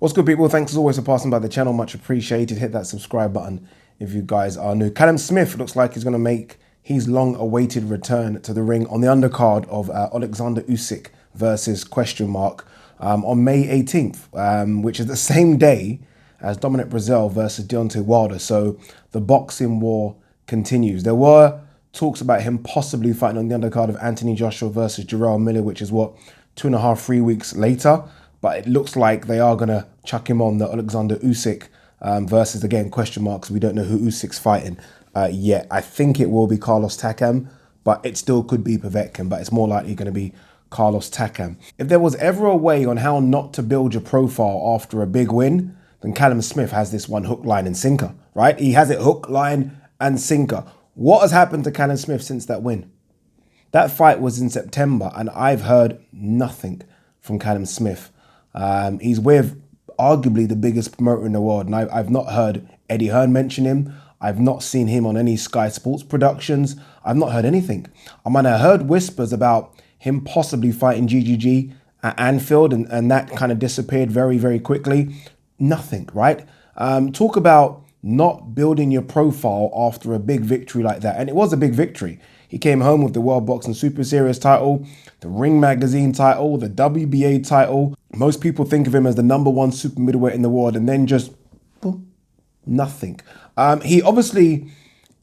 What's good, people? Thanks as always for passing by the channel. Much appreciated. Hit that subscribe button if you guys are new. Callum Smith looks like he's going to make his long-awaited return to the ring on the undercard of Alexander Usyk versus on May 18th, which is the same day as Dominic Breazeale versus Deontay Wilder. So the boxing war continues. There were talks about him possibly fighting on the undercard of Anthony Joshua versus Jarrell Miller, which is what, 2.5, 3 weeks later. But it looks like they are going to chuck him on the Alexander Usyk versus, again, We don't know who Usyk's fighting yet. I think it will be Carlos Takam, but it still could be Povetkin, but it's more likely going to be Carlos Takam. If there was ever a way on how not to build your profile after a big win, then Callum Smith has this one hook, line and sinker, right? He has it hook, line and sinker. What has happened to Callum Smith since that win? That fight was in September, and I've heard nothing from Callum Smith. He's with arguably the biggest promoter in the world, and I've not heard Eddie Hearn mention him. I've not seen him on any Sky Sports productions. I've not heard anything. I heard whispers about him possibly fighting GGG at Anfield, and that kind of disappeared very, very quickly. Nothing, right? Talk about not building your profile after a big victory like that. And it was a big victory. He came home with the World Boxing Super Series title, the Ring Magazine title, the WBA title. Most people think of him as the #1 super middleweight in the world, and then just boom, nothing. He obviously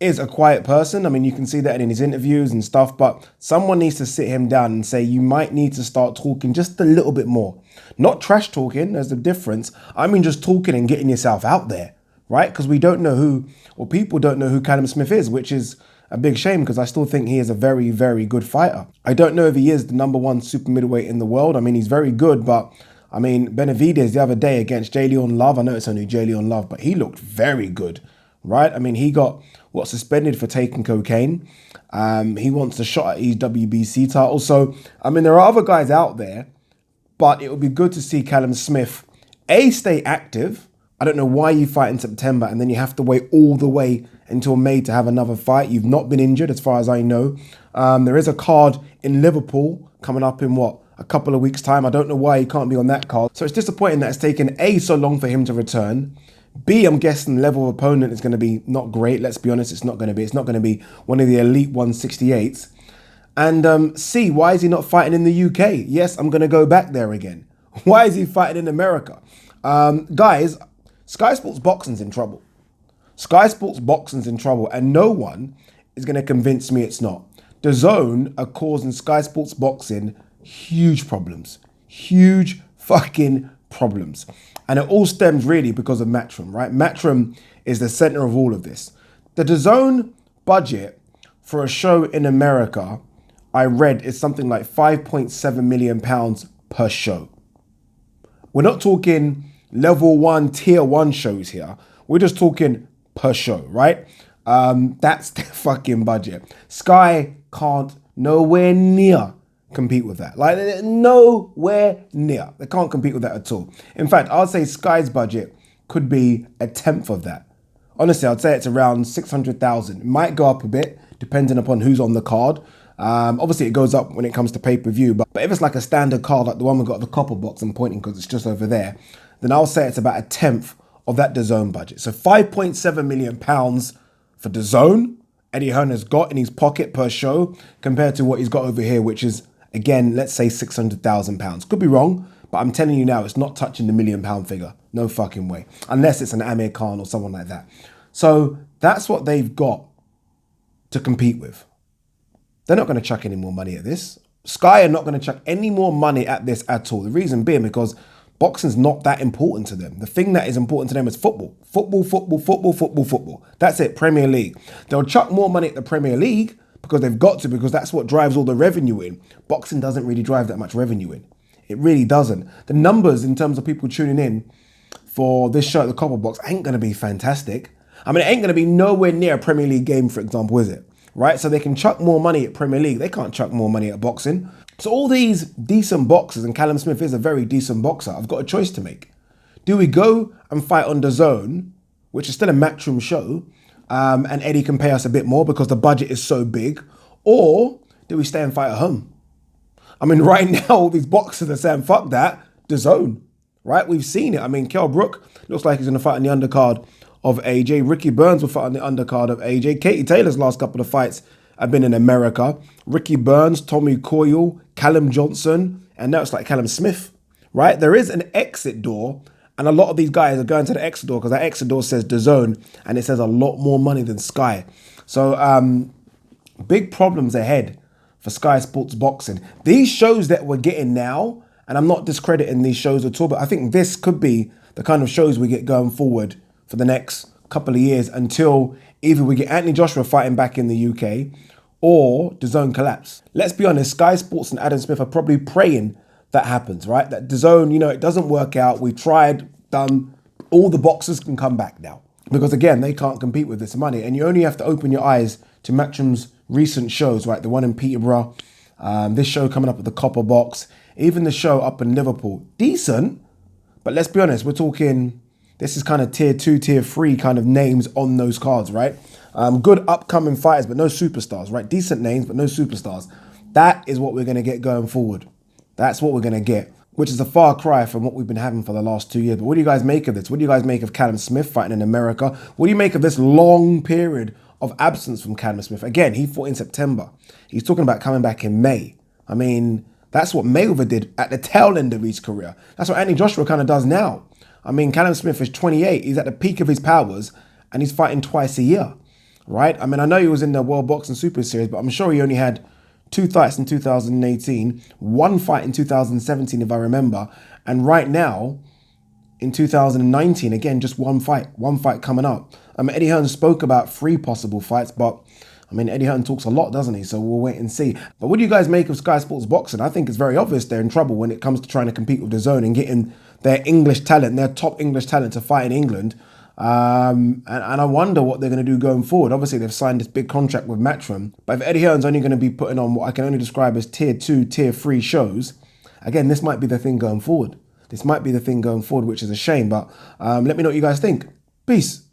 is a quiet person. You can see that in his interviews and stuff, but someone needs to sit him down and say, you might need to start talking just a little bit more. Not trash talking, there's a difference. Just talking and getting yourself out there, right? Because we don't know who, or people don't know who Callum Smith is, which is a big shame because I still think he is a very, very good fighter. I don't know if he is the #1 super middleweight in the world. He's very good, but Benavidez the other day against Jalen Love, I know it's only Jalen Love, but he looked very good, right? He got, suspended for taking cocaine. He wants a shot at his WBC title. So, there are other guys out there, but it would be good to see Callum Smith, stay active. I don't know why you fight in September and then you have to wait all the way until May to have another fight. You've not been injured as far as I know. There is a card in Liverpool coming up in a couple of weeks' time. I don't know why he can't be on that card. So it's disappointing that it's taken so long for him to return. B, I'm guessing the level of opponent is going to be not great. Let's be honest, it's not going to be. It's not going to be one of the elite 168s. And C, why is he not fighting in the UK? Yes, I'm going to go back there again. Why is he fighting in America? Guys, Sky Sports Boxing's in trouble. Sky Sports Boxing's in trouble, and no one is going to convince me it's not. DAZN are causing Sky Sports Boxing huge problems. Huge fucking problems. And it all stems really because of Matchroom, right? Matchroom is the center of all of this. The DAZN budget for a show in America, I read, is something like £5.7 million per show. We're not talking level 1, tier 1 shows here. We're just talking per show, right? That's the fucking budget. Sky can't nowhere near compete with that. Like, nowhere near. They can't compete with that at all. In fact, I'd say Sky's budget could be a tenth of that. Honestly, I'd say it's around 600,000. It might go up a bit, depending upon who's on the card. Obviously, it goes up when it comes to pay-per-view, but if it's like a standard card, like the one we got at the copper box, I'm pointing because it's just over there, then I'll say it's about a tenth of that DAZN budget. So £5.7 million for DAZN, Eddie Hearn has got in his pocket per show, compared to what he's got over here, which is, again, let's say £600,000. Could be wrong, but I'm telling you now, it's not touching the £1 million figure. No fucking way. Unless it's an Amir Khan or someone like that. So that's what they've got to compete with. They're not going to chuck any more money at this. Sky are not going to chuck any more money at this at all. The reason being because boxing's not that important to them. The thing that is important to them is football. Football, football, football, football, football. That's it, Premier League. They'll chuck more money at the Premier League because they've got to, because that's what drives all the revenue in. Boxing doesn't really drive that much revenue in. It really doesn't. The numbers in terms of people tuning in for this show at the Copper Box ain't going to be fantastic. It ain't going to be nowhere near a Premier League game, for example, is it? Right? So they can chuck more money at Premier League. They can't chuck more money at boxing. So all these decent boxers, and Callum Smith is a very decent boxer, I've got a choice to make. Do we go and fight on DAZN, which is still a Matchroom show, and Eddie can pay us a bit more because the budget is so big, or do we stay and fight at home? Right now, all these boxers are saying, fuck that, DAZN. right? We've seen it. I mean, Kell Brook looks like he's going to fight on the undercard of AJ. Ricky Burns will fight on the undercard of AJ. Katie Taylor's last couple of fights have been in America. Ricky Burns, Tommy Coyle, Callum Johnson, and now it's like Callum Smith, right? There is an exit door, and a lot of these guys are going to the exit door because that exit door says DAZN, and it says a lot more money than Sky. So big problems ahead for Sky Sports Boxing. These shows that we're getting now, and I'm not discrediting these shows at all, but I think this could be the kind of shows we get going forward for the next couple of years until either we get Anthony Joshua fighting back in the UK or DAZN collapse. Let's be honest, Sky Sports and Adam Smith are probably praying that happens, right? That DAZN, it doesn't work out. We tried, done, all the boxers can come back now. Because again, they can't compete with this money. And you only have to open your eyes to Matchroom's recent shows, right? The one in Peterborough, this show coming up at the Copper Box, even the show up in Liverpool. Decent, but let's be honest, we're talking, this is kind of tier 2, tier 3 kind of names on those cards, right? Good upcoming fighters, but no superstars, right? Decent names, but no superstars. That is what we're going to get going forward. That's what we're going to get, which is a far cry from what we've been having for the last 2 years. But what do you guys make of this? What do you guys make of Callum Smith fighting in America? What do you make of this long period of absence from Callum Smith? Again, he fought in September. He's talking about coming back in May. I mean, that's what Mayweather did at the tail end of his career. That's what Anthony Joshua kind of does now. I mean, Callum Smith is 28. He's at the peak of his powers, and he's fighting twice a year, right? I mean, I know he was in the World Boxing Super Series, but I'm sure he only had 2 fights in 2018, 1 fight in 2017, if I remember. And right now, in 2019, again, just 1 fight coming up. Eddie Hearn spoke about 3 possible fights, but I mean, Eddie Hearn talks a lot, doesn't he? So we'll wait and see. But what do you guys make of Sky Sports Boxing? I think it's very obvious they're in trouble when it comes to trying to compete with DAZN and getting their English talent, their top English talent to fight in England. And I wonder what they're going to do going forward. Obviously, they've signed this big contract with Matchroom. But if Eddie Hearn's only going to be putting on what I can only describe as tier 2, tier 3 shows, again, this might be the thing going forward. This might be the thing going forward, which is a shame. But let me know what you guys think. Peace.